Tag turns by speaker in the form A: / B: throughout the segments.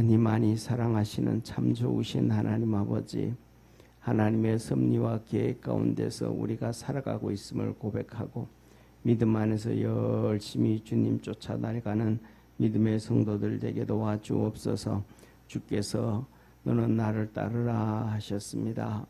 A: 많이 많이 사랑하시는 참 좋으신 하나님 아버지, 하나님의 섭리와 계획 가운데서 우리가 살아가고 있음을 고백하고 믿음 안에서 열심히 주님 쫓아 나가는 믿음의 성도들 되게 도와주옵소서. 주께서 너는 나를 따르라 하셨습니다.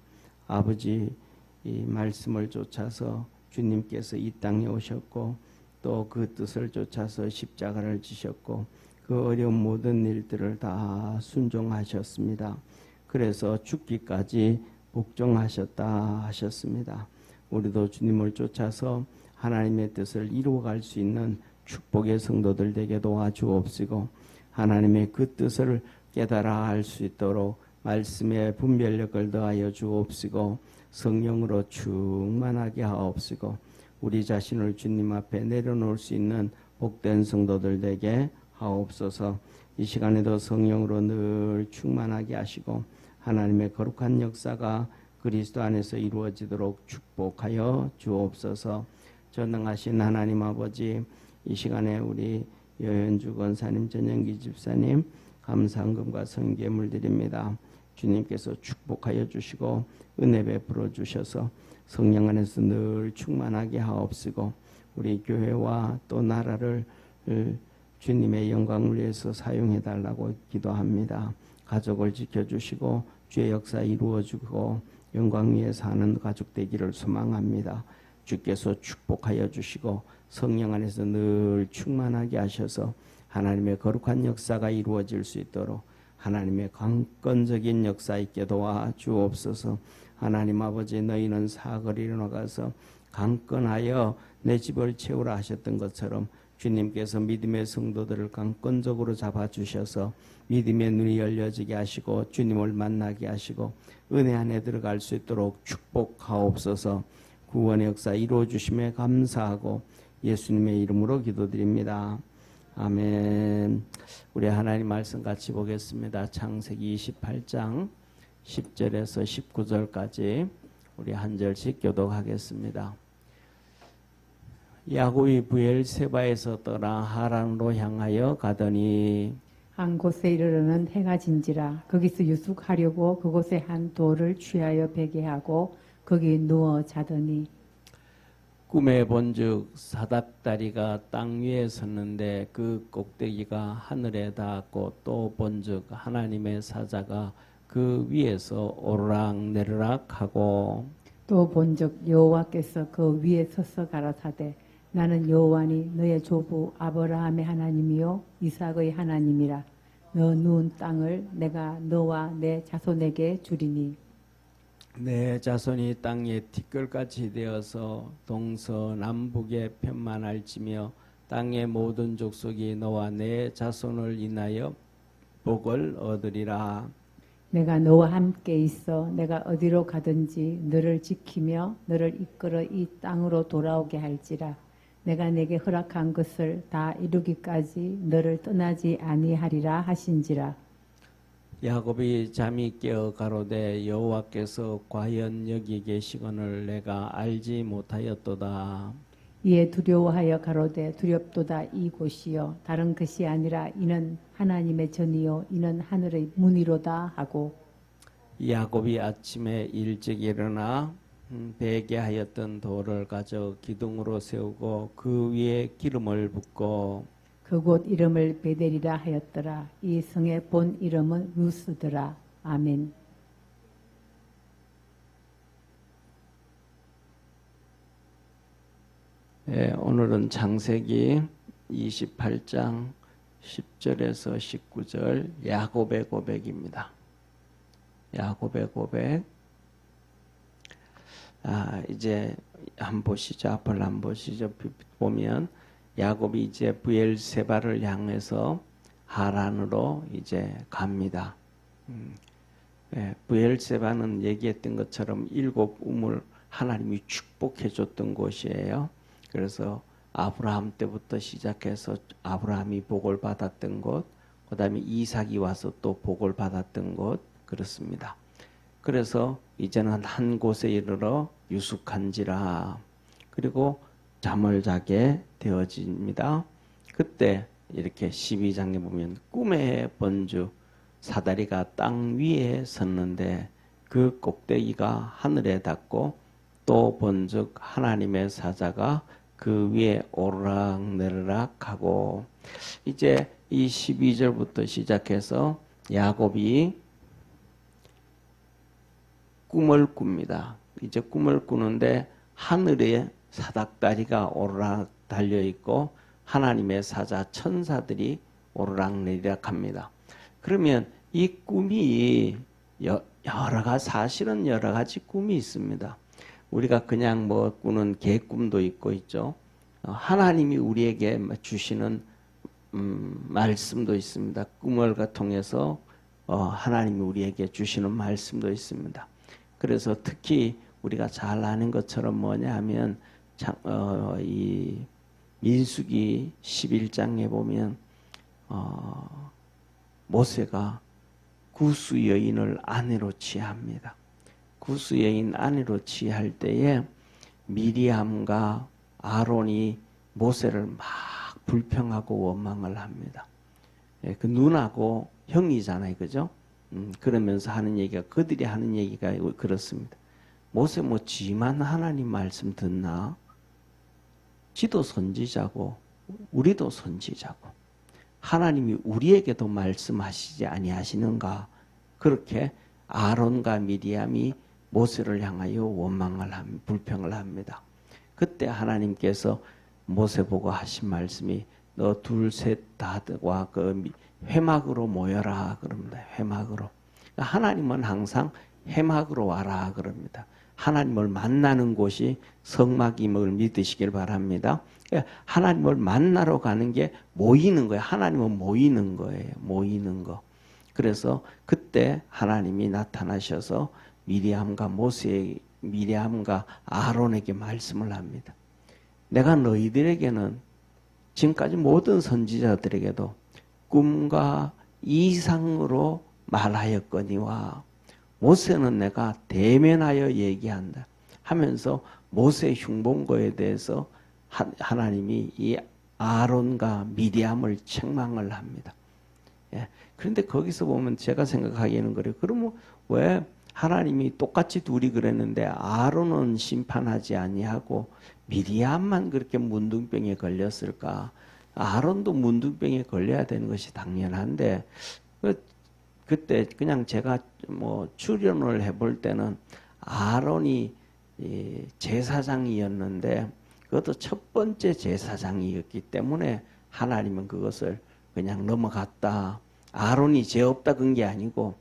A: 아버지, 이 말씀을 쫓아서 주님께서 이 땅에 오셨고 또 그 뜻을 쫓아서 십자가를 지셨고 그 어려운 모든 일들을 다 순종하셨습니다. 그래서 죽기까지 복종하셨다 하셨습니다. 우리도 주님을 쫓아서 하나님의 뜻을 이루어갈 수 있는 축복의 성도들 되게 도와주옵시고 하나님의 그 뜻을 깨달아 알 수 있도록 말씀의 분별력을 더하여 주옵시고 성령으로 충만하게 하옵시고 우리 자신을 주님 앞에 내려놓을 수 있는 복된 성도들 되게 하옵소서. 이 시간에도 성령으로 늘 충만하게 하시고 하나님의 거룩한 역사가 그리스도 안에서 이루어지도록 축복하여 주옵소서. 전능하신 하나님 아버지, 이 시간에 우리 여현주 권사님, 전영기 집사님 감사헌금과 성계물 드립니다. 주님께서 축복하여 주시고 은혜 베풀어 주셔서 성령 안에서 늘 충만하게 하옵시고 우리 교회와 또 나라를 주님의 영광을 위해서 사용해 달라고 기도합니다. 가족을 지켜주시고 주의 역사 이루어주고 영광 위에 사는 가족 되기를 소망합니다. 주께서 축복하여 주시고 성령 안에서 늘 충만하게 하셔서 하나님의 거룩한 역사가 이루어질 수 있도록 하나님의 강건적인 역사 있게 도와주옵소서. 하나님 아버지, 너희는 사거리로 나가서 강건하여 내 집을 채우라 하셨던 것처럼 주님께서 믿음의 성도들을 강건적으로 잡아주셔서 믿음의 눈이 열려지게 하시고 주님을 만나게 하시고 은혜 안에 들어갈 수 있도록 축복하옵소서. 구원의 역사 이루어주심에 감사하고 예수님의 이름으로 기도드립니다. 아멘. 우리 하나님 말씀 같이 보겠습니다. 창세기 28장 10절에서 19절까지 우리 한 절씩 교독하겠습니다. 야곱이 브엘세바에서 떠나 하란으로 향하여 가더니
B: 한 곳에 이르러는 해가 진지라. 거기서 유숙하려고 그곳에 한 돌을 취하여 베게 하고 거기 누워 자더니
A: 꿈에 본즉 사닥다리가 땅 위에 섰는데 그 꼭대기가 하늘에 닿았고 또 본즉 하나님의 사자가 그 위에서 오르락내리락 하고
B: 또 본즉 여호와께서 그 위에 서서 가라사대 나는 여호와니 너의 조부 아브라함의 하나님이요 이삭의 하나님이라. 너 누운 땅을 내가 너와 내 자손에게 주리니
A: 내 자손이 땅에 티끌같이 되어서 동서남북에 편만할지며 땅의 모든 족속이 너와 내 자손을 인하여 복을 얻으리라.
B: 내가 너와 함께 있어 내가 어디로 가든지 너를 지키며 너를 이끌어 이 땅으로 돌아오게 할지라. 내가 내게 허락한 것을 다 이루기까지 너를 떠나지 아니하리라 하신지라.
A: 야곱이 잠이 깨어 가로되 여호와께서 과연 여기 계시거늘 내가 알지 못하였도다.
B: 이에 두려워하여 가로되 두렵도다 이곳이요 다른 것이 아니라 이는 하나님의 전이요 이는 하늘의 문이로다 하고
A: 야곱이 아침에 일찍 일어나 베게 하였던 돌을 가져 기둥으로 세우고 그 위에 기름을 붓고
B: 그곳 이름을 베델이라 하였더라. 이 성의 본 이름은 루스더라. 아멘.
A: 네, 오늘은 창세기 28장 10절에서 19절 야곱의 고백입니다. 야곱의 고백. 이제 한번 보시죠. 앞을 한번 보시죠. 보면 야곱이 이제 브엘세바를 향해서 하란으로 이제 갑니다. 브엘세바는 얘기했던 것처럼 7 우물 하나님이 축복해 줬던 곳이에요. 그래서 아브라함 때부터 시작해서 아브라함이 복을 받았던 곳, 그 다음에 이삭이 와서 또 복을 받았던 곳, 그렇습니다. 그래서 이제는 한 곳에 이르러 유숙한지라. 그리고 잠을 자게 되어집니다. 그때 이렇게 12장에 보면 꿈에 본즉 사다리가 땅 위에 섰는데 그 꼭대기가 하늘에 닿고 또 본즉 하나님의 사자가 그 위에 오르락내리락 하고, 이제 이 12절부터 시작해서 야곱이 꿈을 꿉니다. 이제 꿈을 꾸는데 하늘에 사닥다리가 오르락 달려 있고 하나님의 사자 천사들이 오르락내리락 합니다. 그러면 이 꿈이 사실은 여러 가지 꿈이 있습니다. 우리가 그냥 뭐 꾸는 개꿈도 있죠. 하나님이 우리에게 주시는 말씀도 있습니다. 꿈을 통해서 하나님이 우리에게 주시는 말씀도 있습니다. 그래서 특히 우리가 잘 아는 것처럼 뭐냐 하면 이 민수기 11장에 보면 모세가 구스 여인을 아내로 취합니다. 구스 여인 아내로 취할 때에 미리암과 아론이 모세를 막 불평하고 원망을 합니다. 그 누나고 형이잖아요, 그죠? 그러면서 하는 얘기가, 그들이 하는 얘기가 그렇습니다. 모세 뭐 지만 하나님 말씀 듣나? 지도 선지자고 우리도 선지자고 하나님이 우리에게도 말씀하시지 아니하시는가? 그렇게 아론과 미리암이 모세를 향하여 원망을 합니다. 불평을 합니다. 그때 하나님께서 모세 보고 하신 말씀이 너 둘 셋 다와 그 회막으로 모여라 그럽니다. 회막으로. 하나님은 항상 회막으로 와라 그럽니다. 하나님을 만나는 곳이 성막임을 믿으시길 바랍니다. 하나님을 만나러 가는 게 모이는 거예요. 하나님은 모이는 거예요. 모이는 거. 그래서 그때 하나님이 나타나셔서 미리암과 아론에게 말씀을 합니다. 내가 너희들에게는 지금까지 모든 선지자들에게도 꿈과 이상으로 말하였거니와 모세는 내가 대면하여 얘기한다 하면서 모세 흉본거에 대해서 하나님이 이 아론과 미리암을 책망을 합니다. 예. 그런데 거기서 보면 제가 생각하기에는 그래요. 그러면 왜 하나님이 똑같이 둘이 그랬는데 아론은 심판하지 아니하고 미리암만 그렇게 문둥병에 걸렸을까? 아론도 문둥병에 걸려야 되는 것이 당연한데 그때 그냥 제가 뭐 추론을 해볼 때는 아론이 제사장이었는데 그것도 첫 번째 제사장이었기 때문에 하나님은 그것을 그냥 넘어갔다. 아론이 죄 없다 그런 게 아니고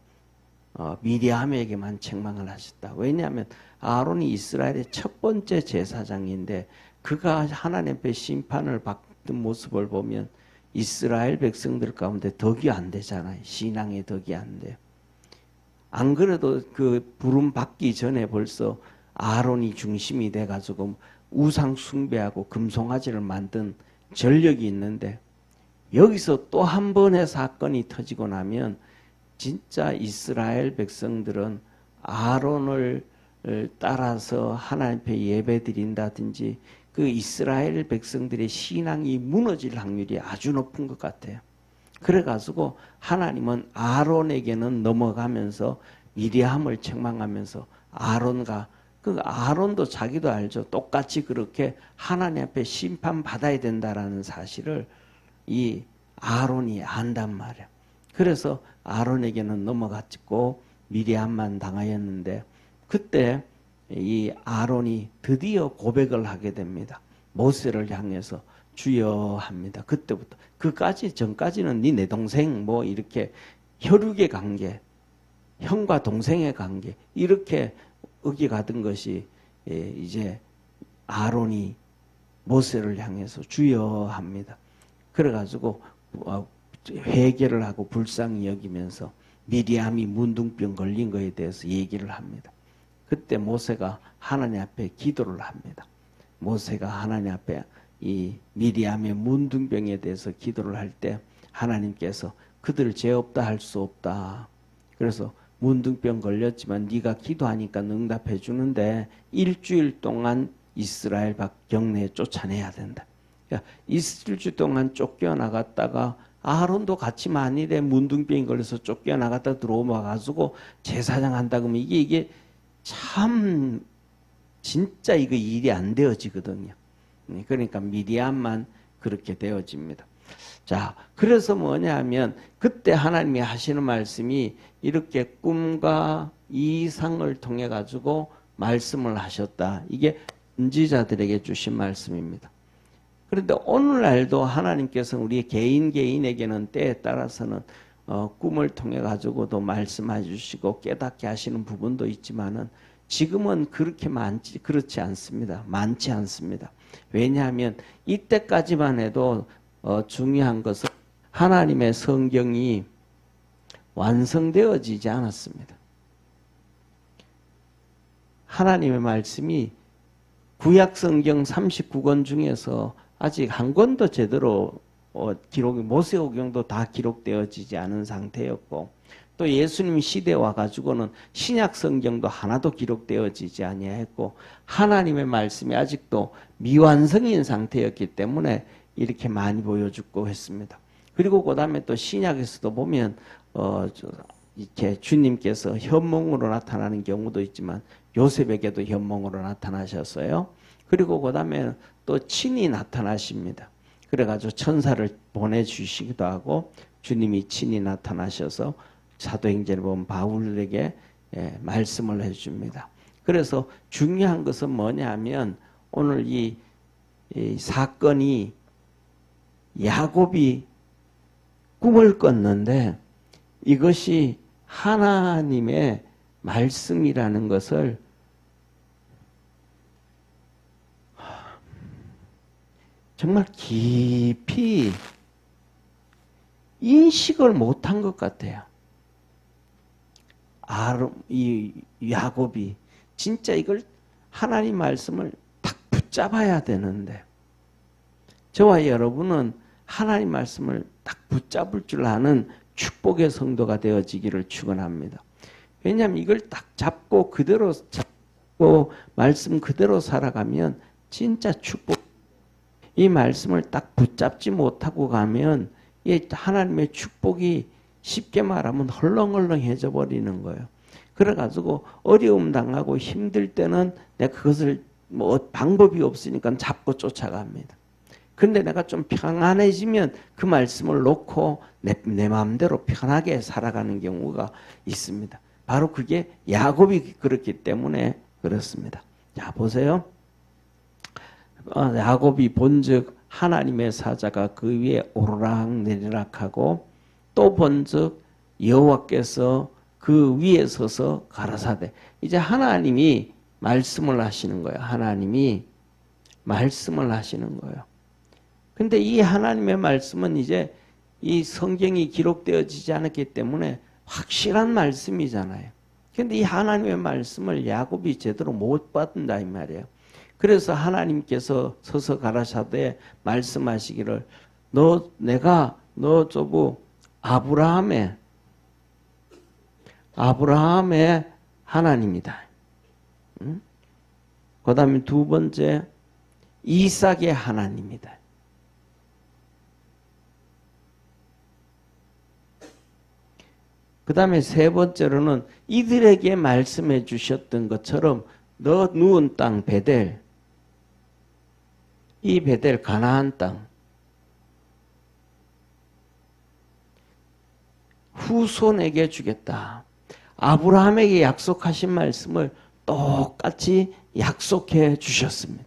A: 미리암에게만 책망을 하셨다. 왜냐하면 아론이 이스라엘의 첫 번째 제사장인데 그가 하나님 앞에 심판을 받는 모습을 보면 이스라엘 백성들 가운데 덕이 안 되잖아요. 신앙의 덕이 안 돼요. 안 그래도 그 부름 받기 전에 벌써 아론이 중심이 돼가지고 우상 숭배하고 금송아지를 만든 전력이 있는데 여기서 또 한 번의 사건이 터지고 나면 진짜 이스라엘 백성들은 아론을 따라서 하나님 앞에 예배 드린다든지 그 이스라엘 백성들의 신앙이 무너질 확률이 아주 높은 것 같아요. 그래가지고 하나님은 아론에게는 넘어가면서 미리암을 책망하면서 아론도 자기도 알죠. 똑같이 그렇게 하나님 앞에 심판받아야 된다라는 사실을 이 아론이 안단 말이에요. 그래서 아론에게는 넘어갔고 미리암만 당하였는데 그때 이 아론이 드디어 고백을 하게 됩니다. 모세를 향해서 주여 합니다. 그때부터 전까지는 네 내 동생 뭐 이렇게 혈육의 관계, 형과 동생의 관계 이렇게 어기가던 것이 이제 아론이 모세를 향해서 주여 합니다. 그래가지고 회개를 하고 불쌍히 여기면서 미리암이 문둥병 걸린 것에 대해서 얘기를 합니다. 그때 모세가 하나님 앞에 기도를 합니다. 모세가 하나님 앞에 이 미리암의 문둥병에 대해서 기도를 할 때 하나님께서 그들 죄 없다 할 수 없다. 그래서 문둥병 걸렸지만 네가 기도하니까 응답해 주는데 일주일 동안 이스라엘 밖 경내에 쫓아내야 된다. 그러니까 일주일 동안 쫓겨나갔다가 아론도 같이 만일에 문둥병이 걸려서 쫓겨나갔다 들어와가지고 제사장 한다 그러면 이게 참 진짜 이거 일이 안 되어지거든요. 그러니까 미리암만 그렇게 되어집니다. 자, 그래서 뭐냐 하면 그때 하나님이 하시는 말씀이 이렇게 꿈과 이상을 통해 가지고 말씀을 하셨다. 이게 선지자들에게 주신 말씀입니다. 그런데 오늘날도 하나님께서 우리 개인에게는 때에 따라서는 꿈을 통해 가지고도 말씀해 주시고 깨닫게 하시는 부분도 있지만은 지금은 그렇지 않습니다. 많지 않습니다. 왜냐하면 이때까지만 해도 중요한 것은 하나님의 성경이 완성되어지지 않았습니다. 하나님의 말씀이 구약 성경 39권 중에서 아직 한 권도 제대로 모세오경도 다 기록되어지지 않은 상태였고, 또 예수님 시대에 와가지고는 신약 성경도 하나도 기록되어지지 아니했고, 하나님의 말씀이 아직도 미완성인 상태였기 때문에 이렇게 많이 보여주고 했습니다. 그리고 그 다음에 또 신약에서도 보면 이렇게 주님께서 현몽으로 나타나는 경우도 있지만 요셉에게도 현몽으로 나타나셨어요. 그리고 그 다음에 또 친히 나타나십니다. 그래가지고 천사를 보내주시기도 하고 주님이 친히 나타나셔서 사도행전에 보면 바울에게 말씀을 해줍니다. 그래서 중요한 것은 뭐냐면 오늘 이 사건이 야곱이 꿈을 꿨는데 이것이 하나님의 말씀이라는 것을 정말 깊이 인식을 못한 것 같아요. 이 야곱이 진짜 이걸 하나님 말씀을 딱 붙잡아야 되는데 저와 여러분은 하나님 말씀을 딱 붙잡을 줄 아는 축복의 성도가 되어지기를 축원합니다. 왜냐하면 이걸 딱 잡고 그대로 잡고 말씀 그대로 살아가면 진짜 축복. 이 말씀을 딱 붙잡지 못하고 가면 이 하나님의 축복이 쉽게 말하면 헐렁헐렁해져 버리는 거예요. 그래가지고 어려움 당하고 힘들 때는 내가 그것을 방법이 없으니까 잡고 쫓아갑니다. 근데 내가 좀 평안해지면 그 말씀을 놓고 내 마음대로 편하게 살아가는 경우가 있습니다. 바로 그게 야곱이 그렇기 때문에 그렇습니다. 자, 보세요. 야곱이 본즉 하나님의 사자가 그 위에 오르락내리락하고 또 본즉 여호와께서 그 위에 서서 가라사대. 이제 하나님이 말씀을 하시는 거예요. 하나님이 말씀을 하시는 거예요. 근데 이 하나님의 말씀은 이제 이 성경이 기록되어지지 않았기 때문에 확실한 말씀이잖아요. 근데 이 하나님의 말씀을 야곱이 제대로 못 받는다 이 말이에요. 그래서 하나님께서 서서 가라사대 말씀하시기를 내가 저부 아브라함의 하나님이다. 응? 그 다음에 두 번째 이삭의 하나님이다. 그 다음에 세 번째로는 이들에게 말씀해 주셨던 것처럼 너 누운 땅 베델, 이 베델 가나안 땅 후손에게 주겠다. 아브라함에게 약속하신 말씀을 똑같이 약속해 주셨습니다.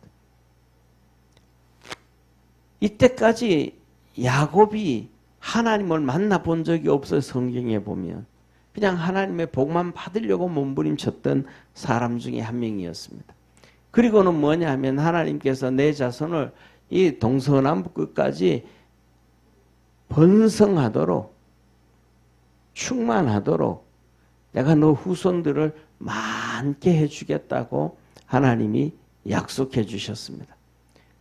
A: 이때까지 야곱이 하나님을 만나본 적이 없어요. 성경에 보면 그냥 하나님의 복만 받으려고 몸부림쳤던 사람 중에 한 명이었습니다. 그리고는 뭐냐 하면 하나님께서 내 자손을 이 동서남북 끝까지 번성하도록 충만하도록 내가 너 후손들을 많게 해주겠다고 하나님이 약속해 주셨습니다.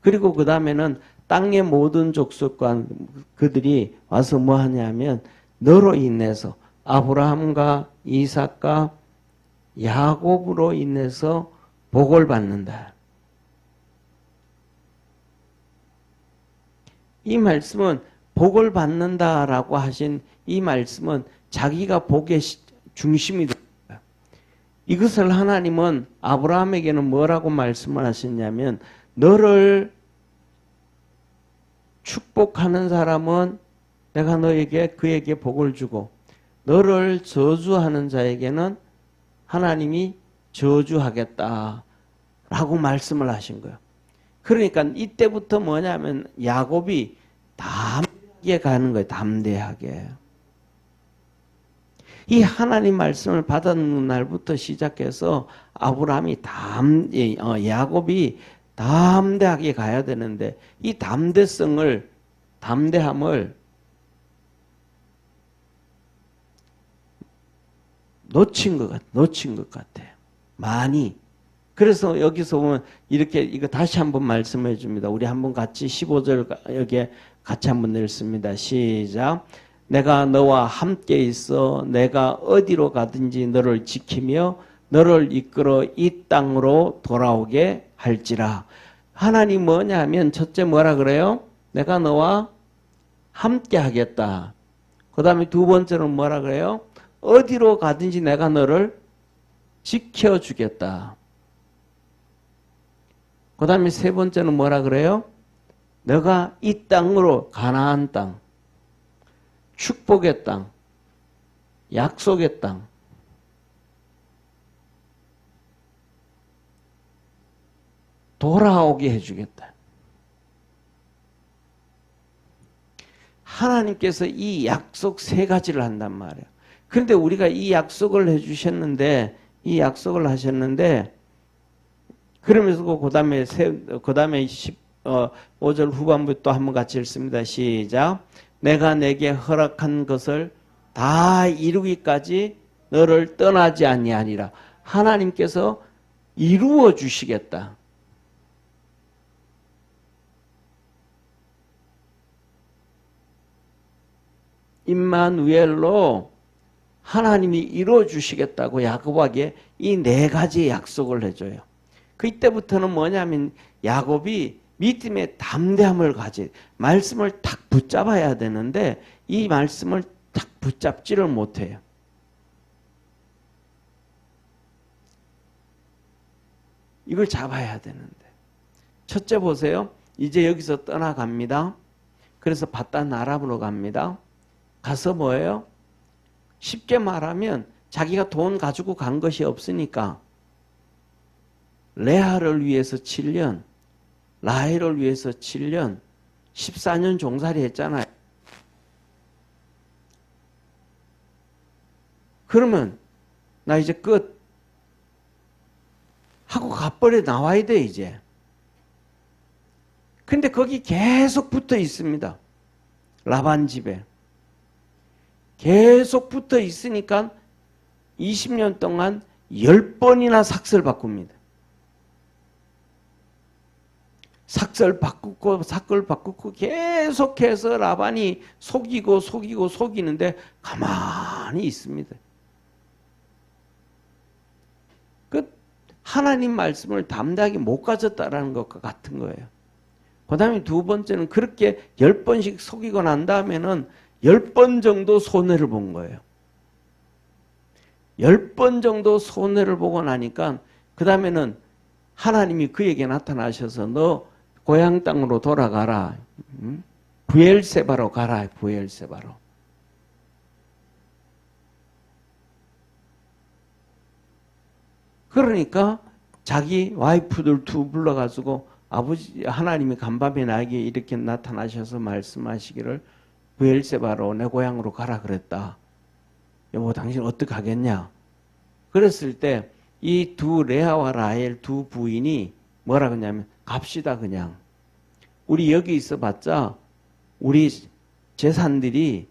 A: 그리고 그 다음에는 땅의 모든 족속과 그들이 와서 뭐 하냐면 너로 인해서 아브라함과 이삭과 야곱으로 인해서 복을 받는다. 이 말씀은 복을 받는다라고 하신 이 말씀은 자기가 복의 중심이 됩니다. 이것을 하나님은 아브라함에게는 뭐라고 말씀을 하셨냐면 너를 축복하는 사람은 내가 너에게 그에게 복을 주고 너를 저주하는 자에게는 하나님이 저주하겠다 라고 말씀을 하신 거예요. 그러니까 이때부터 뭐냐면 야곱이 담대하게 가는 거예요. 담대하게. 이 하나님 말씀을 받은 날부터 시작해서 아브라함이 야곱이 담대하게 가야 되는데 이 담대함을 놓친 것 같아요. 많이. 그래서 여기서 보면 이렇게 이거 다시 한번 말씀해 줍니다. 우리 한번 같이 15절 여기에 같이 한번 읽습니다. 시작. 내가 너와 함께 있어 내가 어디로 가든지 너를 지키며 너를 이끌어 이 땅으로 돌아오게 할지라. 하나님 뭐냐면 첫째 뭐라 그래요? 내가 너와 함께 하겠다. 그 다음에 두 번째는 뭐라 그래요? 어디로 가든지 내가 너를 지켜주겠다. 그 다음에 세 번째는 뭐라 그래요? 너가 이 땅으로 가나안 땅, 축복의 땅, 약속의 땅, 돌아오게 해주겠다. 하나님께서 이 약속 세 가지를 한단 말이에요. 그런데 우리가 이 약속을 해주셨는데, 이 약속을 하셨는데, 그러면서 그 다음에 5절 후반부 또 한번 같이 읽습니다. 시작. 내가 내게 허락한 것을 다 이루기까지 너를 떠나지 아니하니라. 하나님께서 이루어 주시겠다. 임마누엘로 하나님이 이루어 주시겠다고 야곱에게 이 네 가지의 약속을 해줘요. 그때부터는 뭐냐면 야곱이 믿음의 담대함을 말씀을 탁 붙잡아야 되는데 이 말씀을 탁 붙잡지를 못해요. 이걸 잡아야 되는데. 첫째 보세요. 이제 여기서 떠나갑니다. 그래서 바단 아람으로 갑니다. 가서 뭐예요? 쉽게 말하면 자기가 돈 가지고 간 것이 없으니까 레아를 위해서 7년, 라헬을 위해서 7년, 14년 종살이 했잖아요. 그러면 나 이제 끝 하고 갓벌에 나와야 돼 이제. 근데 거기 계속 붙어 있습니다. 라반 집에. 계속 붙어 있으니까 20년 동안 10번이나 삭설 바꿉니다. 삭설 바꾸고 계속해서 라반이 속이는데 가만히 있습니다. 그 하나님 말씀을 담대하게 못 가졌다라는 것과 같은 거예요. 그 다음에 두 번째는 그렇게 10번씩 속이고 난 다음에는 10번 정도 손해를 본 거예요. 10번 정도 손해를 보고 나니까 그 다음에는 하나님이 그에게 나타나셔서 너 고향 땅으로 돌아가라. 부엘세바로 가라. 부엘세바로. 그러니까 자기 와이프들 두 불러가지고 아버지 하나님이 간밤에 나에게 이렇게 나타나셔서 말씀하시기를 부엘세바로 내 고향으로 가라 그랬다. 여보 당신 어떻게 하겠냐? 그랬을 때 이 두 레아와 라헬 두 부인이 뭐라 그러냐면 갑시다 그냥. 우리 여기 있어봤자 우리 재산들이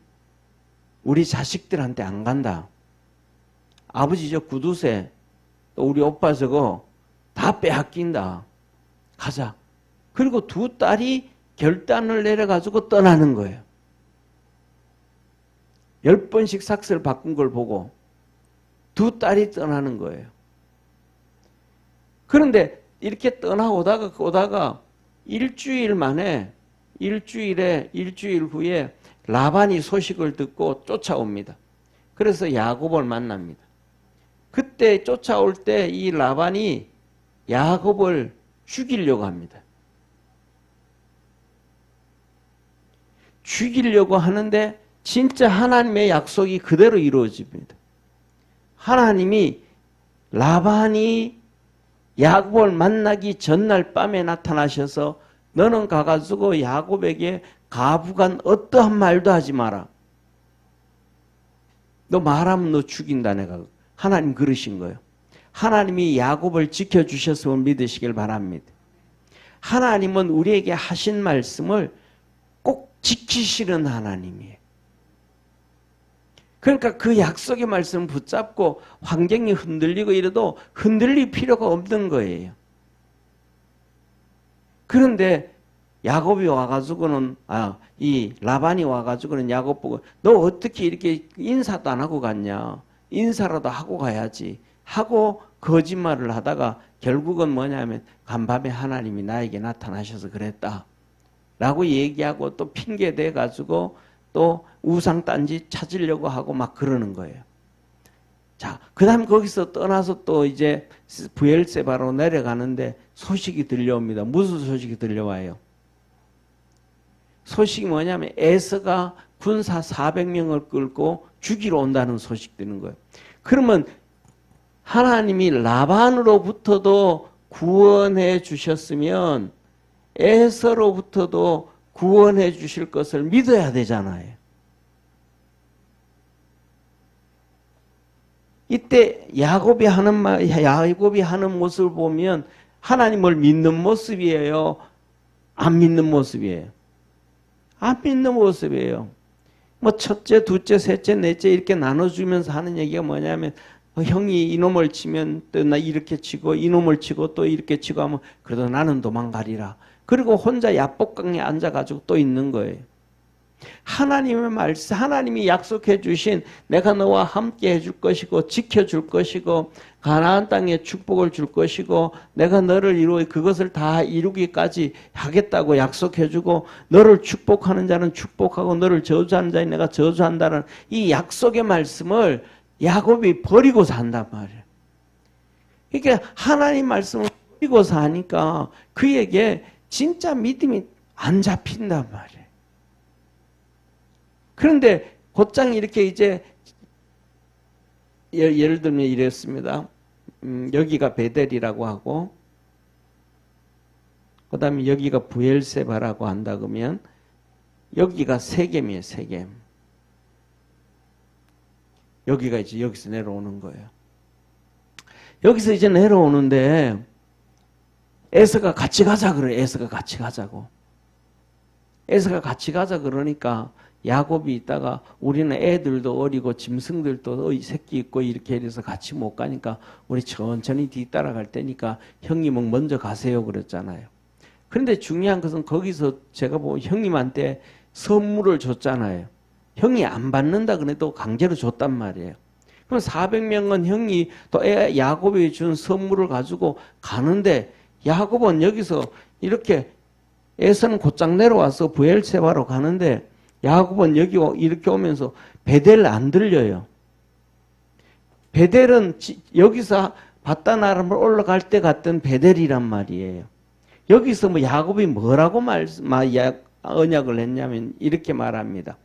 A: 우리 자식들한테 안 간다. 아버지 저 구두쇠 또 우리 오빠 저거 다 빼앗긴다. 가자. 그리고 두 딸이 결단을 내려가지고 떠나는 거예요. 10번씩 삭스를 바꾼 걸 보고 두 딸이 떠나는 거예요. 그런데 이렇게 떠나오다가 일주일 만에 일주일 후에 라반이 소식을 듣고 쫓아옵니다. 그래서 야곱을 만납니다. 그때 쫓아올 때 이 라반이 야곱을 죽이려고 합니다. 죽이려고 하는데 진짜 하나님의 약속이 그대로 이루어집니다. 하나님이 라반이 야곱을 만나기 전날 밤에 나타나셔서 너는 가가지고 야곱에게 가부간 어떠한 말도 하지 마라. 너 말하면 너 죽인다 내가. 하나님 그러신 거예요. 하나님이 야곱을 지켜주셨음을 믿으시길 바랍니다. 하나님은 우리에게 하신 말씀을 꼭 지키시는 하나님이에요. 그러니까 그 약속의 말씀을 붙잡고 환경이 흔들리고 이래도 흔들릴 필요가 없는 거예요. 그런데 야곱이 와가지고는 이 라반이 와가지고는 야곱 보고 너 어떻게 이렇게 인사도 안 하고 갔냐? 인사라도 하고 가야지 하고 거짓말을 하다가 결국은 뭐냐면 간밤에 하나님이 나에게 나타나셔서 그랬다 라고 얘기하고 또 핑계 대가지고 또 우상단지 찾으려고 하고 막 그러는 거예요. 자, 그 다음 거기서 떠나서 또 이제 브엘세바로 내려가는데 소식이 들려옵니다. 무슨 소식이 들려와요? 소식이 뭐냐면 에서가 군사 400명을 끌고 죽이러 온다는 소식 드는 거예요. 그러면 하나님이 라반으로부터도 구원해 주셨으면 에서로부터도 구원해 주실 것을 믿어야 되잖아요. 이때 야곱이 하는 모습을 보면 하나님을 믿는 모습이에요? 안 믿는 모습이에요? 안 믿는 모습이에요. 뭐 첫째, 둘째, 셋째, 넷째 이렇게 나눠주면서 하는 얘기가 뭐냐면 형이 이놈을 치면 또 나 이렇게 치고 이놈을 치고 또 이렇게 치고 하면 그래도 나는 도망가리라. 그리고 혼자 야복강에 앉아가지고 또 있는 거예요. 하나님의 말씀, 하나님이 약속해 주신 내가 너와 함께 해줄 것이고 지켜줄 것이고 가나안 땅에 축복을 줄 것이고 내가 너를 이루어 그것을 다 이루기까지 하겠다고 약속해 주고 너를 축복하는 자는 축복하고 너를 저주하는 자는 내가 저주한다는 이 약속의 말씀을 야곱이 버리고 산단 말이에요. 그러니까 하나님 말씀을 버리고 사니까 그에게 진짜 믿음이 안 잡힌단 말이에요. 그런데 곧장 이렇게 이제 예를 들면 이랬습니다. 여기가 베델이라고 하고 그 다음에 여기가 브엘세바라고 한다 그러면 여기가 세겜이에요. 세겜. 여기가 이제 여기서 내려오는 거예요. 여기서 이제 내려오는데 에서가 같이 가자 그래요. 에서가 같이 가자고. 에서가 같이 가자 그러니까 야곱이 있다가 우리는 애들도 어리고 짐승들도 새끼 있고 이렇게 해서 같이 못 가니까 우리 천천히 뒤따라갈 테니까 형님은 먼저 가세요 그랬잖아요. 그런데 중요한 것은 거기서 제가 보면 형님한테 선물을 줬잖아요. 형이 안 받는다 그래도 강제로 줬단 말이에요. 그럼 400명은 형이 또 야곱이 준 선물을 가지고 가는데 야곱은 여기서 이렇게 에서는 곧장 내려와서 브엘세바로 가는데 야곱은 여기 이렇게 오면서 베델 안 들려요. 베델은 여기서 바다나람을 올라갈 때 갔던 베델이란 말이에요. 여기서 뭐 야곱이 뭐라고 언약을 했냐면 이렇게 말합니다.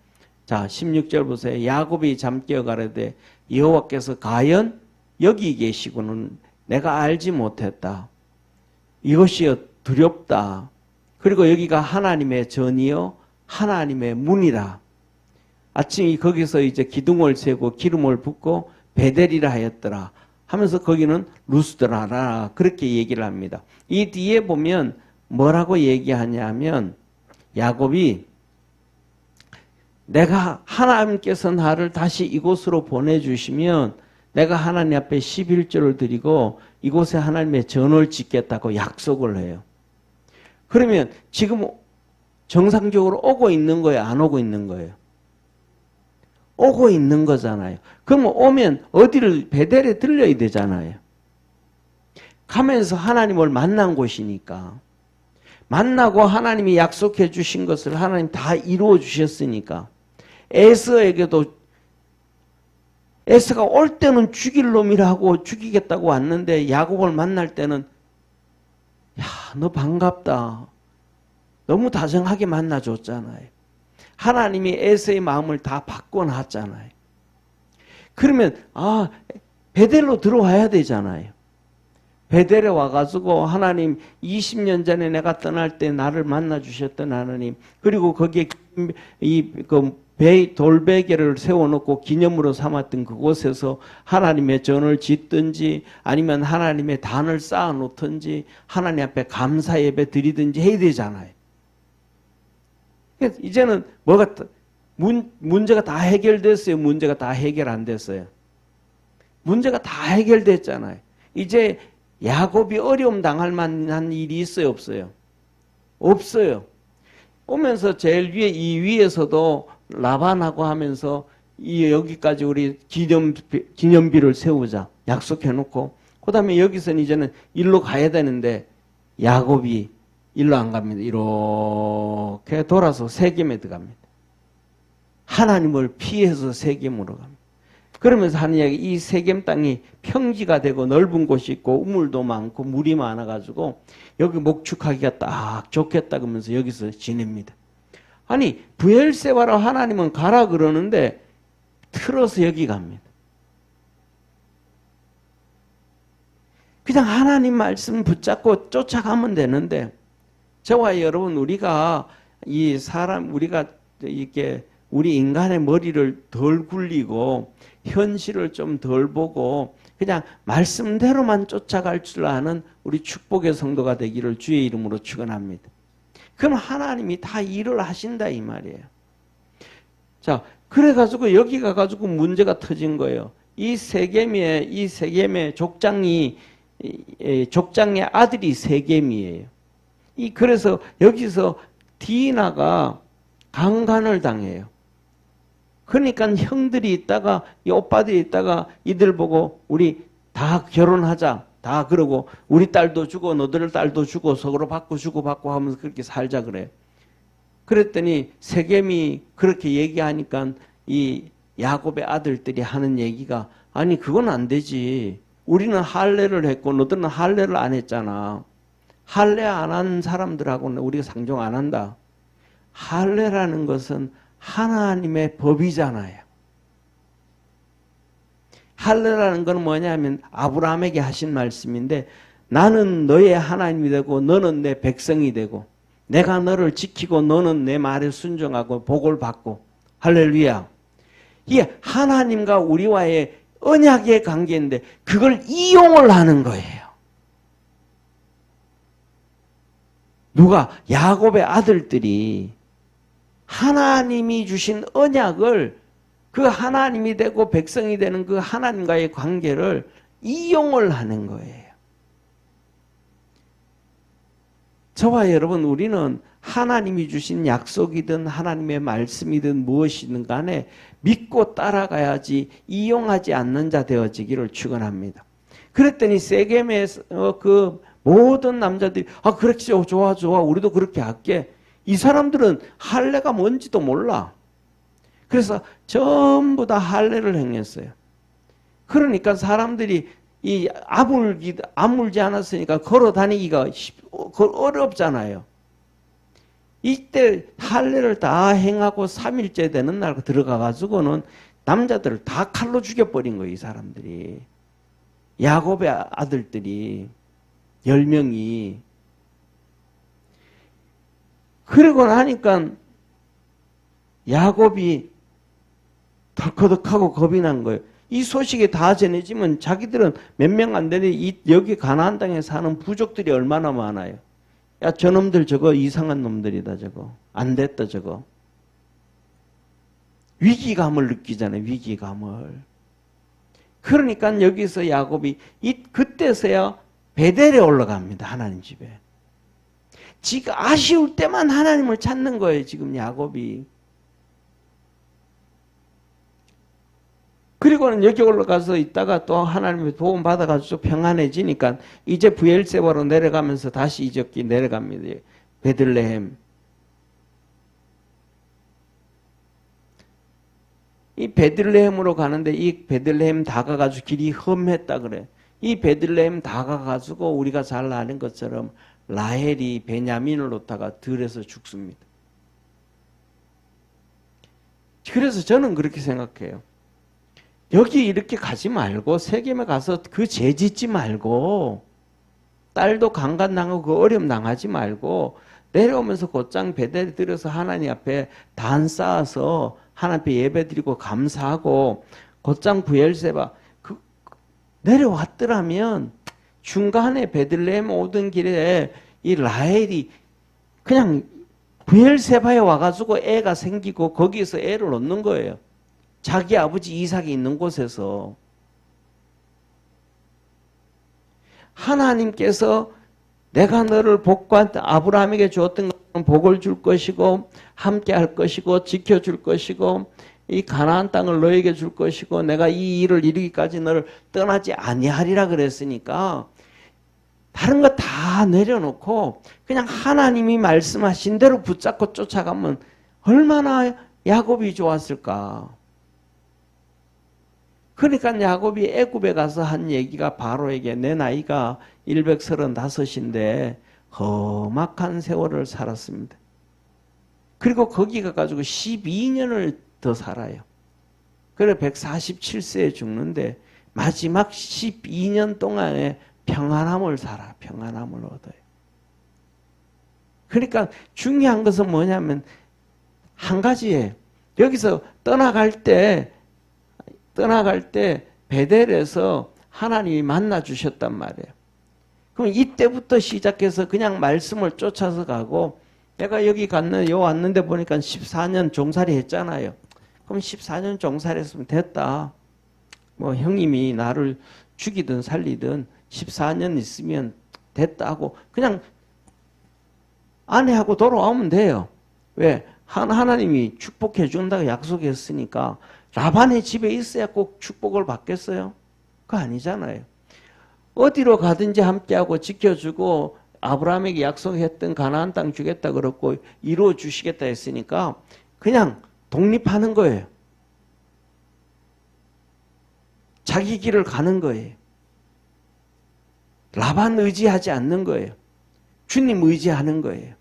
A: 자, 16절 보세요. 야곱이 잠깨어 가라되 여호와께서 과연 여기 계시고는 내가 알지 못했다. 이것이 두렵다. 그리고 여기가 하나님의 전이요 하나님의 문이라. 아침에 거기서 이제 기둥을 세고 기름을 붓고 베델이라 하였더라 하면서 거기는 루스드라라 그렇게 얘기를 합니다. 이 뒤에 보면 뭐라고 얘기하냐면 야곱이 내가 하나님께서 나를 다시 이곳으로 보내주시면 내가 하나님 앞에 11조를 드리고 이곳에 하나님의 전을 짓겠다고 약속을 해요. 그러면 지금 정상적으로 오고 있는 거예요? 안 오고 있는 거예요? 오고 있는 거잖아요. 그러면 오면 어디를 베델에 들려야 되잖아요. 가면서 하나님을 만난 곳이니까. 만나고 하나님이 약속해 주신 것을 하나님 다 이루어 주셨으니까 에서에게도 에서가 올 때는 죽일 놈이라고 죽이겠다고 왔는데 야곱을 만날 때는 야, 너 반갑다. 너무 다정하게 만나줬잖아요. 하나님이 에서의 마음을 다 바꿔놨잖아요. 그러면 베델로 들어와야 되잖아요. 베델에 와가지고 하나님 20년 전에 내가 떠날 때 나를 만나주셨던 하나님, 그리고 거기에 돌베개를 세워놓고 기념으로 삼았던 그곳에서 하나님의 전을 짓든지 아니면 하나님의 단을 쌓아놓든지 하나님 앞에 감사 예배 드리든지 해야 되잖아요. 이제는 문제가 다 해결됐어요? 문제가 다 해결 안 됐어요? 문제가 다 해결됐잖아요. 이제 야곱이 어려움 당할 만한 일이 있어요? 없어요? 없어요. 오면서 제일 위에 이 위에서도 라반하고 하면서 여기까지 우리 기념비를 세우자 약속해놓고 그 다음에 여기서는 이제는 일로 가야 되는데 야곱이 일로 안 갑니다. 이렇게 돌아서 세겜에 들어갑니다. 하나님을 피해서 세겜으로 갑니다. 그러면서 하는 이야기, 이 세겜 땅이 평지가 되고 넓은 곳이 있고 우물도 많고 물이 많아가지고 여기 목축하기가 딱 좋겠다 그러면서 여기서 지냅니다. 아니 브엘세바로 하나님은 가라 그러는데 틀어서 여기 갑니다. 그냥 하나님 말씀 붙잡고 쫓아가면 되는데 저와 여러분 우리가 이렇게 우리 인간의 머리를 덜 굴리고 현실을 좀 덜 보고 그냥 말씀대로만 쫓아갈 줄 아는 우리 축복의 성도가 되기를 주의 이름으로 축원합니다. 그럼 하나님이 다 일을 하신다 이 말이에요. 자, 그래가지고 여기 가가지고 문제가 터진 거예요. 이 세겜의 족장의 아들이 세겜이에요. 그래서 여기서 디나가 강간을 당해요. 그러니까 형들이 있다가 이 오빠들이 있다가 이들 보고 우리 다 결혼하자. 다 그러고 우리 딸도 주고 너들 딸도 주고 서로 주고 받고 하면서 그렇게 살자 그래. 그랬더니 세겜이 그렇게 얘기하니까 이 야곱의 아들들이 하는 얘기가 아니 그건 안 되지. 우리는 할례를 했고 너들은 할례를 안 했잖아. 할례 안 한 사람들하고는 우리가 상종 안 한다. 할례라는 것은 하나님의 법이잖아요. 할례라는 건 뭐냐면 아브라함에게 하신 말씀인데 나는 너의 하나님이 되고 너는 내 백성이 되고 내가 너를 지키고 너는 내 말에 순종하고 복을 받고 할렐루야. 이게 하나님과 우리와의 언약의 관계인데 그걸 이용을 하는 거예요. 누가? 야곱의 아들들이 하나님이 주신 언약을 그 하나님이 되고 백성이 되는 그 하나님과의 관계를 이용을 하는 거예요. 저와 여러분 우리는 하나님이 주신 약속이든 하나님의 말씀이든 무엇이든 간에 믿고 따라가야지 이용하지 않는 자 되어지기를 축원합니다. 그랬더니 세겜의 그 모든 남자들이 그렇지 좋아 우리도 그렇게 할게. 이 사람들은 할례가 뭔지도 몰라. 그래서 전부 다 할례를 행했어요. 그러니까 사람들이 이 아물지 않았으니까 걸어 다니기가 어렵잖아요. 이때 할례를 다 행하고 3일째 되는 날 들어가 가지고는 남자들을 다 칼로 죽여버린 거예요. 이 사람들이. 야곱의 아들들이 10명이. 그러고 나니까 야곱이 덜커덕하고 겁이 난 거예요. 이 소식이 다 전해지면 자기들은 몇 명 안 되는 여기 가나안 땅에 사는 부족들이 얼마나 많아요. 야 저놈들 저거 이상한 놈들이다 저거. 안 됐다 저거. 위기감을 느끼잖아요. 위기감을. 그러니까 여기서 야곱이 그때서야 베델에 올라갑니다. 하나님 집에. 지가 아쉬울 때만 하나님을 찾는 거예요. 지금 야곱이. 그리고는 여기 올라가서 있다가 또 하나님의 도움 받아가지고 평안해지니까 이제 브엘세바로 내려가면서 다시 이적기 내려갑니다. 베들레헴. 이 베들레헴으로 가는데 이 베들레헴 다 가가지고 길이 험했다 그래. 이 베들레헴 다 가가지고 우리가 잘 아는 것처럼 라헬이 베냐민을 놓다가 들에서 죽습니다. 그래서 저는 그렇게 생각해요. 여기 이렇게 가지 말고 세겜에 가서 그 죄 짓지 말고 딸도 강간당하고 그 어려움 당하지 말고 내려오면서 곧장 베델에 들어서 하나님 앞에 단 쌓아서 하나님 앞에 예배드리고 감사하고 곧장 부엘세바 내려왔더라면 중간에 베들레헴 오던 길에 이 라헬이 그냥 부엘세바에 와가지고 애가 생기고 거기에서 애를 놓는 거예요. 자기 아버지 이삭이 있는 곳에서. 하나님께서 내가 너를 복과 아브라함에게 주었던 것은 복을 줄 것이고 함께 할 것이고 지켜줄 것이고 이 가나안 땅을 너에게 줄 것이고 내가 이 일을 이루기까지 너를 떠나지 아니하리라 그랬으니까 다른 거 다 내려놓고 그냥 하나님이 말씀하신 대로 붙잡고 쫓아가면 얼마나 야곱이 좋았을까. 그러니까 야곱이 애굽에 가서 한 얘기가 바로에게 내 나이가 135인데 험악한 세월을 살았습니다. 그리고 거기 가가지고 12년을 더 살아요. 그래 147세에 죽는데 마지막 12년 동안에 평안함을 살아. 평안함을 얻어요. 그러니까 중요한 것은 뭐냐면 한 가지예요. 여기서 떠나갈 때 베델에서 하나님이 만나 주셨단 말이에요. 그럼 이때부터 시작해서 그냥 말씀을 쫓아서 가고 내가 여기 왔는데 보니까 14년 종살이 했잖아요. 그럼 14년 종살이 했으면 됐다. 뭐 형님이 나를 죽이든 살리든 14년 있으면 됐다 하고 그냥 아내하고 돌아오면 돼요. 왜? 하나님이 축복해 준다고 약속했으니까 라반의 집에 있어야 꼭 축복을 받겠어요? 그거 아니잖아요. 어디로 가든지 함께하고 지켜주고 아브라함에게 약속했던 가나안 땅 주겠다 그랬고 이루어 주시겠다 했으니까 그냥 독립하는 거예요. 자기 길을 가는 거예요. 라반 의지하지 않는 거예요. 주님 의지하는 거예요.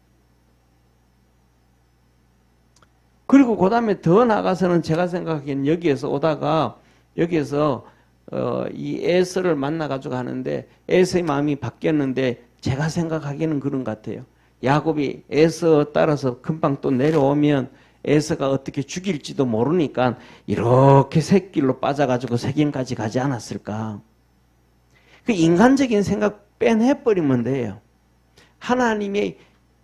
A: 그리고 그 다음에 더 나가서는 제가 생각하기에는 여기에서 오다가 여기에서 이 에서를 만나가지고 하는데 에서의 마음이 바뀌었는데 제가 생각하기에는 그런 것 같아요. 야곱이 에서 따라서 금방 또 내려오면 에서가 어떻게 죽일지도 모르니까 이렇게 새길로 빠져가지고 세겜까지 가지 않았을까. 그 인간적인 생각 빼내버리면 돼요. 하나님이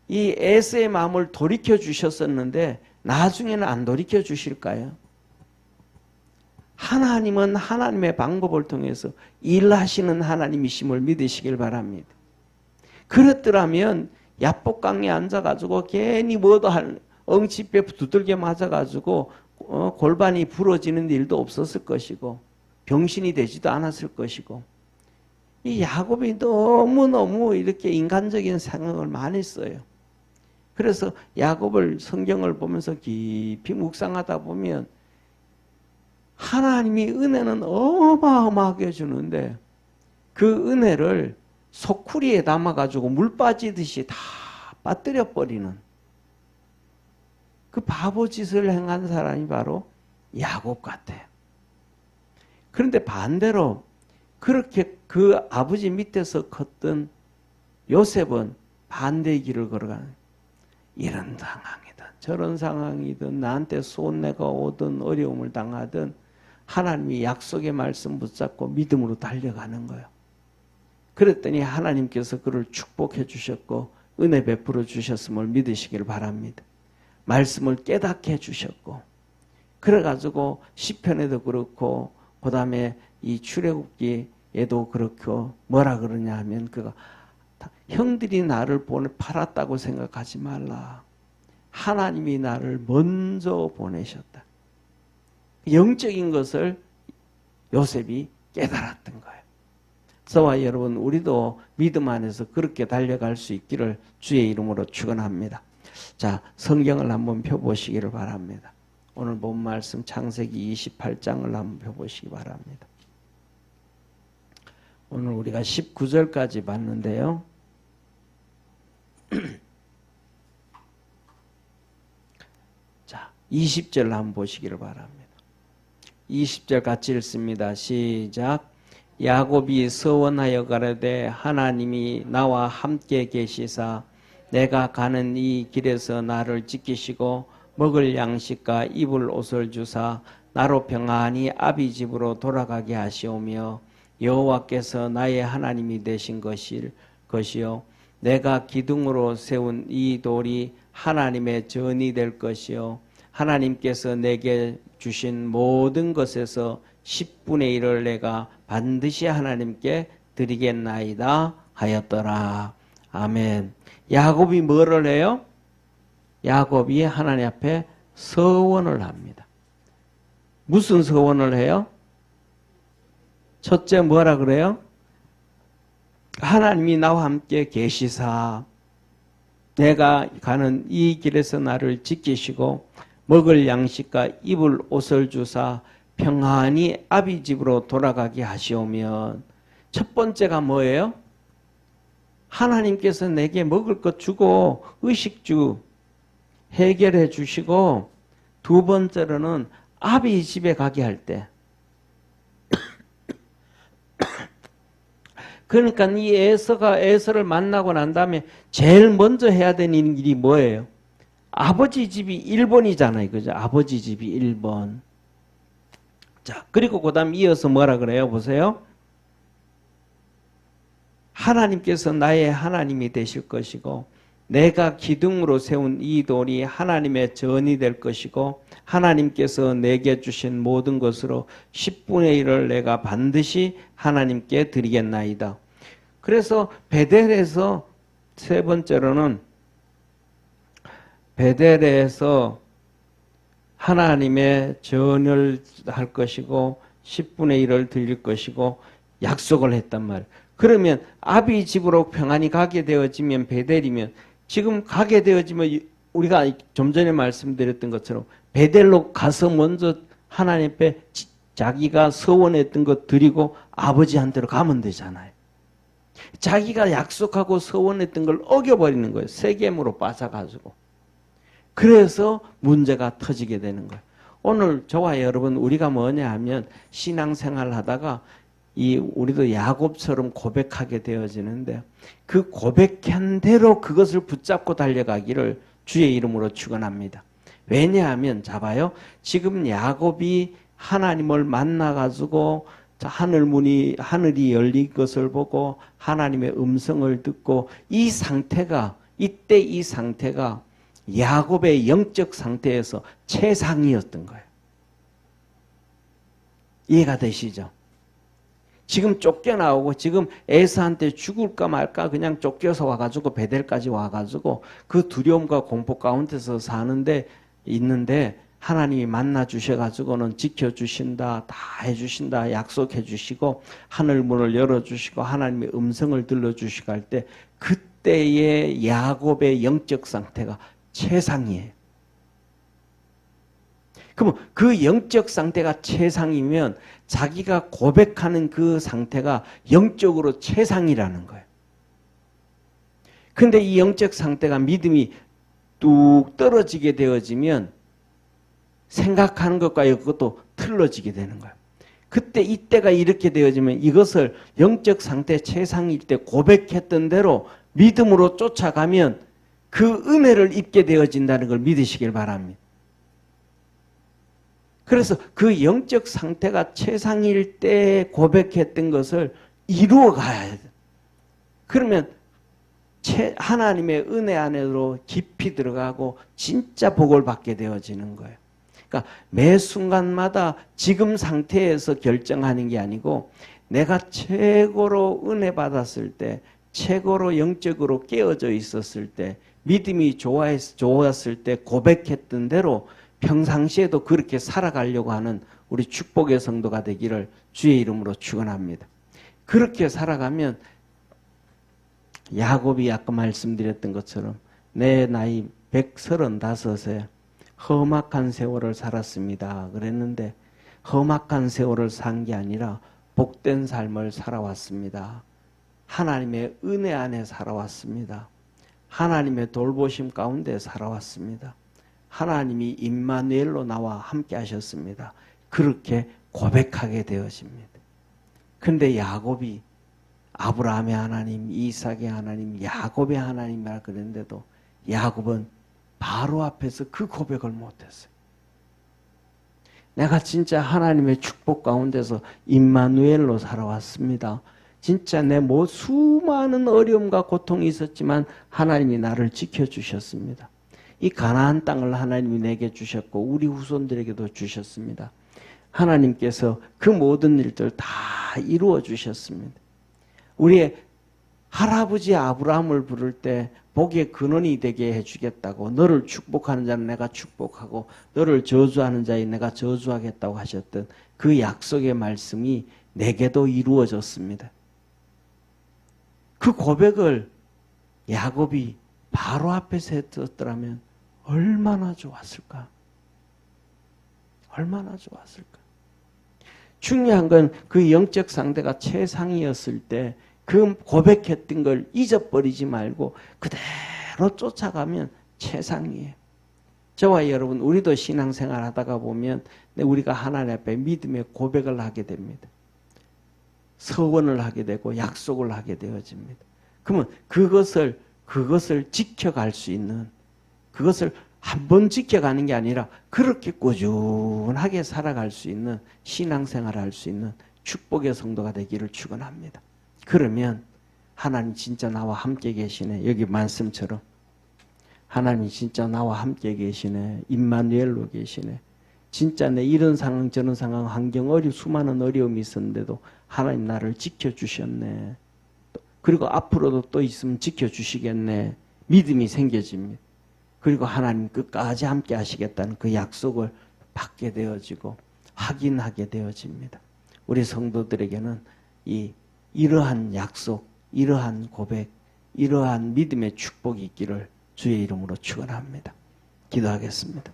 A: 이 에서의 마음을 돌이켜 주셨었는데 나중에는 안 돌이켜 주실까요? 하나님은 하나님의 방법을 통해서 일하시는 하나님이심을 믿으시길 바랍니다. 그렇더라면 야복강에 앉아가지고 괜히 뭐도 엉치뼈 두들겨 맞아가지고 골반이 부러지는 일도 없었을 것이고 병신이 되지도 않았을 것이고 이 야곱이 너무너무 이렇게 인간적인 생각을 많이 써요. 그래서 야곱을 성경을 보면서 깊이 묵상하다 보면 하나님이 은혜는 어마어마하게 주는데 그 은혜를 소쿠리에 담아가지고 물 빠지듯이 다 빠뜨려 버리는 그 바보 짓을 행한 사람이 바로 야곱 같아요. 그런데 반대로 그렇게 그 아버지 밑에서 컸던 요셉은 반대의 길을 걸어가는 이런 상황이든 저런 상황이든 나한테 손해가 오든 어려움을 당하든 하나님이 약속의 말씀 붙잡고 믿음으로 달려가는 거예요. 그랬더니 하나님께서 그를 축복해 주셨고 은혜 베풀어 주셨음을 믿으시길 바랍니다. 말씀을 깨닫게 해 주셨고 그래가지고 시편에도 그렇고 그 다음에 이 출애굽기에도 그렇고 뭐라 그러냐 하면 그가 형들이 나를 팔았다고 생각하지 말라. 하나님이 나를 먼저 보내셨다. 영적인 것을 요셉이 깨달았던 거예요. 저와 여러분 우리도 믿음 안에서 그렇게 달려갈 수 있기를 주의 이름으로 축원합니다. 자, 성경을 한번 펴보시기를 바랍니다. 오늘 본 말씀 창세기 28장을 한번 펴보시기 바랍니다. 오늘 우리가 19절까지 봤는데요. 자, 20절 한번 보시기를 바랍니다. 20절 같이 읽습니다. 시작. 야곱이 서원하여 가로되 하나님이 나와 함께 계시사 내가 가는 이 길에서 나를 지키시고 먹을 양식과 입을 옷을 주사 나로 평안히 아비 집으로 돌아가게 하시오며 여호와께서 나의 하나님이 되신 것이요 내가 기둥으로 세운 이 돌이 하나님의 전이 될 것이요 하나님께서 내게 주신 모든 것에서 10분의 1을 내가 반드시 하나님께 드리겠나이다 하였더라. 아멘. 야곱이 뭐를 해요? 야곱이 하나님 앞에 서원을 합니다. 무슨 서원을 해요? 첫째 뭐라 그래요? 하나님이 나와 함께 계시사 내가 가는 이 길에서 나를 지키시고 먹을 양식과 입을 옷을 주사 평안히 아비 집으로 돌아가게 하시오면 첫 번째가 뭐예요? 하나님께서 내게 먹을 것 주고 의식주 해결해 주시고 두 번째로는 아비 집에 가게 할 때 그러니까 이 에서를 만나고 난 다음에 제일 먼저 해야 되는 일이 뭐예요? 아버지 집이 1번이잖아요. 그죠? 아버지 집이 1번. 자, 그리고 그 다음 이어서 뭐라 그래요? 보세요. 하나님께서 나의 하나님이 되실 것이고 내가 기둥으로 세운 이 돌이 하나님의 전이 될 것이고 하나님께서 내게 주신 모든 것으로 10분의 1을 내가 반드시 하나님께 드리겠나이다. 그래서 베델에서 세 번째로는 베델에서 하나님의 전을 할 것이고 10분의 1을 드릴 것이고 약속을 했단 말이에요. 그러면 아비 집으로 평안히 가게 되어지면 베델이면 지금 가게 되어지면 우리가 좀 전에 말씀드렸던 것처럼 베델로 가서 먼저 하나님 앞에 자기가 서원했던 것 드리고 아버지한테로 가면 되잖아요. 자기가 약속하고 서원했던 걸 어겨버리는 거예요. 세겜으로 빠져가지고. 그래서 문제가 터지게 되는 거예요. 오늘 저와 여러분 우리가 뭐냐 하면 신앙생활을 하다가 우리도 야곱처럼 고백하게 되어지는데 그 고백한 대로 그것을 붙잡고 달려가기를 주의 이름으로 축원합니다. 왜냐하면 잡아요. 지금 야곱이 하나님을 만나가지고 하늘이 열린 것을 보고 하나님의 음성을 듣고 이때 이 상태가 야곱의 영적 상태에서 최상이었던 거예요. 이해가 되시죠? 지금 쫓겨나오고 지금 에사한테 죽을까 말까 그냥 쫓겨서 와가지고 베델까지 와가지고 그 두려움과 공포 가운데서 있는데 하나님이 만나 주셔가지고는 지켜주신다, 다 해주신다, 약속해 주시고 하늘 문을 열어주시고 하나님의 음성을 들려주시고 할 때 그때의 야곱의 영적 상태가 최상이에요. 그럼 그 영적 상태가 최상이면 자기가 고백하는 그 상태가 영적으로 최상이라는 거예요. 근데 이 영적 상태가 믿음이 뚝 떨어지게 되어지면 생각하는 것과 이것도 틀어지게 되는 거예요. 그때 이때가 이렇게 되어지면 이것을 영적 상태 최상일 때 고백했던 대로 믿음으로 쫓아가면 그 은혜를 입게 되어진다는 걸 믿으시길 바랍니다. 그래서 그 영적 상태가 최상일 때 고백했던 것을 이루어 가야 돼. 그러면 하나님의 은혜 안으로 깊이 들어가고 진짜 복을 받게 되어지는 거예요. 그러니까 매 순간마다 지금 상태에서 결정하는 게 아니고 내가 최고로 은혜 받았을 때, 최고로 영적으로 깨어져 있었을 때, 믿음이 좋았을 때 고백했던 대로 평상시에도 그렇게 살아가려고 하는 우리 축복의 성도가 되기를 주의 이름으로 축원합니다. 그렇게 살아가면 야곱이 아까 말씀드렸던 것처럼 내 나이 135세 험악한 세월을 살았습니다. 그랬는데 험악한 세월을 산 게 아니라 복된 삶을 살아왔습니다. 하나님의 은혜 안에 살아왔습니다. 하나님의 돌보심 가운데 살아왔습니다. 하나님이 임마누엘로 나와 함께 하셨습니다. 그렇게 고백하게 되어집니다. 근데 야곱이 아브라함의 하나님, 이삭의 하나님, 야곱의 하나님이라 그랬는데도 야곱은 바로 앞에서 그 고백을 못했어요. 내가 진짜 하나님의 축복 가운데서 임마누엘로 살아왔습니다. 진짜 내 수많은 어려움과 고통이 있었지만 하나님이 나를 지켜주셨습니다. 이 가나안 땅을 하나님이 내게 주셨고 우리 후손들에게도 주셨습니다. 하나님께서 그 모든 일들 다 이루어 주셨습니다. 우리의 할아버지 아브라함을 부를 때 복의 근원이 되게 해주겠다고, 너를 축복하는 자는 내가 축복하고 너를 저주하는 자에 내가 저주하겠다고 하셨던 그 약속의 말씀이 내게도 이루어졌습니다. 그 고백을 야곱이 바로 앞에서 했었더라면 얼마나 좋았을까? 얼마나 좋았을까? 중요한 건 그 영적 상대가 최상이었을 때 그 고백했던 걸 잊어버리지 말고 그대로 쫓아가면 최상이에요. 저와 여러분, 우리도 신앙생활 하다가 보면 우리가 하나님 앞에 믿음의 고백을 하게 됩니다. 서원을 하게 되고 약속을 하게 되어집니다. 그러면 그것을 지켜갈 수 있는, 그것을 한 번 지켜가는 게 아니라 그렇게 꾸준하게 살아갈 수 있는 신앙생활을 할 수 있는 축복의 성도가 되기를 축원합니다. 그러면 하나님 진짜 나와 함께 계시네. 여기 말씀처럼 하나님 진짜 나와 함께 계시네. 임마누엘로 계시네. 진짜 내 이런 상황 저런 상황 환경 수많은 어려움이 있었는데도 하나님 나를 지켜주셨네. 그리고 앞으로도 또 있으면 지켜주시겠네. 믿음이 생겨집니다. 그리고 하나님 끝까지 함께 하시겠다는 그 약속을 받게 되어지고 확인하게 되어집니다. 우리 성도들에게는 이러한 약속, 이러한 고백, 이러한 믿음의 축복이 있기를 주의 이름으로 축원합니다. 기도하겠습니다.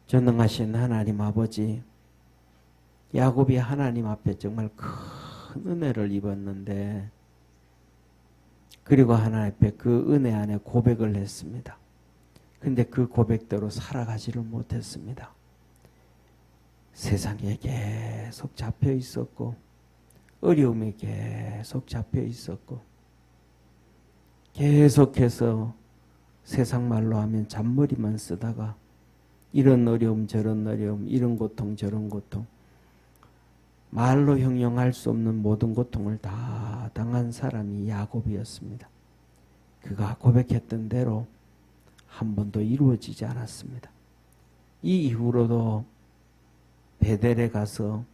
A: 전능하신 하나님 아버지, 야곱이 하나님 앞에 정말 큰 은혜를 입었는데, 그리고 하나님 앞에 그 은혜 안에 고백을 했습니다. 근데 그 고백대로 살아가지를 못했습니다. 세상에 계속 잡혀 있었고, 어려움에 계속 잡혀 있었고, 계속해서 세상 말로 하면 잔머리만 쓰다가 이런 어려움 저런 어려움, 이런 고통 저런 고통, 말로 형용할 수 없는 모든 고통을 다 당한 사람이 야곱이었습니다. 그가 고백했던 대로 한 번도 이루어지지 않았습니다. 이 이후로도 베델에 가서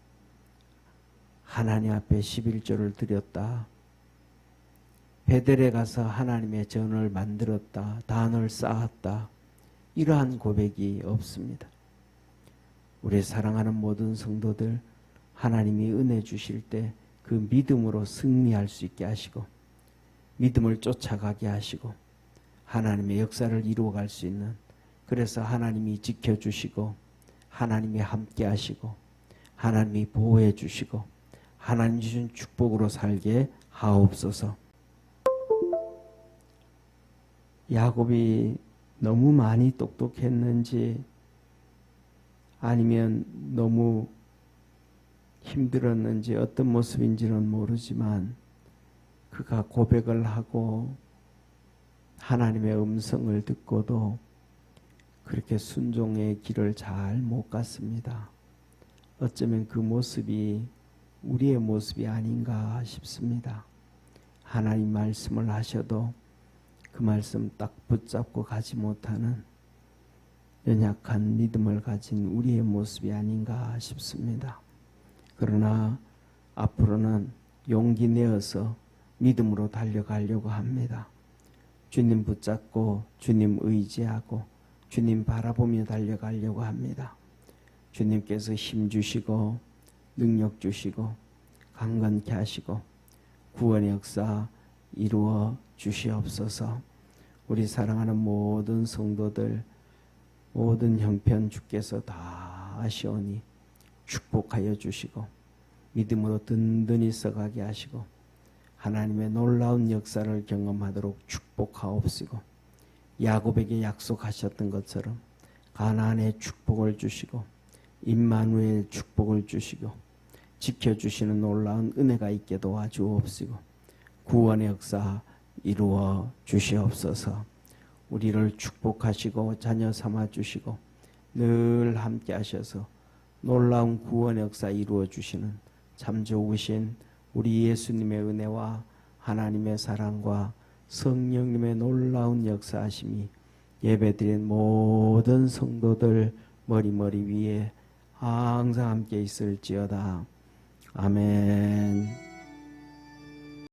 A: 하나님 앞에 11조를 드렸다. 베델에 가서 하나님의 전을 만들었다. 단을 쌓았다. 이러한 고백이 없습니다. 우리 사랑하는 모든 성도들, 하나님이 은혜 주실 때 그 믿음으로 승리할 수 있게 하시고 믿음을 쫓아가게 하시고 하나님의 역사를 이루어갈 수 있는, 그래서 하나님이 지켜주시고 하나님이 함께 하시고 하나님이 보호해 주시고 하나님 주신 축복으로 살게 하옵소서. 야곱이 너무 많이 똑똑했는지 아니면 너무 힘들었는지 어떤 모습인지는 모르지만 그가 고백을 하고 하나님의 음성을 듣고도 그렇게 순종의 길을 잘 못 갔습니다. 어쩌면 그 모습이 우리의 모습이 아닌가 싶습니다. 하나님 말씀을 하셔도 그 말씀 딱 붙잡고 가지 못하는 연약한 믿음을 가진 우리의 모습이 아닌가 싶습니다. 그러나 앞으로는 용기 내어서 믿음으로 달려가려고 합니다. 주님 붙잡고 주님 의지하고 주님 바라보며 달려가려고 합니다. 주님께서 힘 주시고 능력 주시고 강건케 하시고 구원의 역사 이루어 주시옵소서. 우리 사랑하는 모든 성도들 모든 형편 주께서 다 아시오니 축복하여 주시고 믿음으로 든든히 서가게 하시고 하나님의 놀라운 역사를 경험하도록 축복하옵시고 야곱에게 약속하셨던 것처럼 가나안의 축복을 주시고 임마누엘 축복을 주시고 지켜주시는 놀라운 은혜가 있게 도와주옵시고 구원의 역사 이루어 주시옵소서. 우리를 축복하시고 자녀 삼아 주시고 늘 함께 하셔서 놀라운 구원의 역사 이루어 주시는 참 좋으신 우리 예수님의 은혜와 하나님의 사랑과 성령님의 놀라운 역사하심이 예배드린 모든 성도들 머리 위에 항상 함께 있을지어다. 아멘.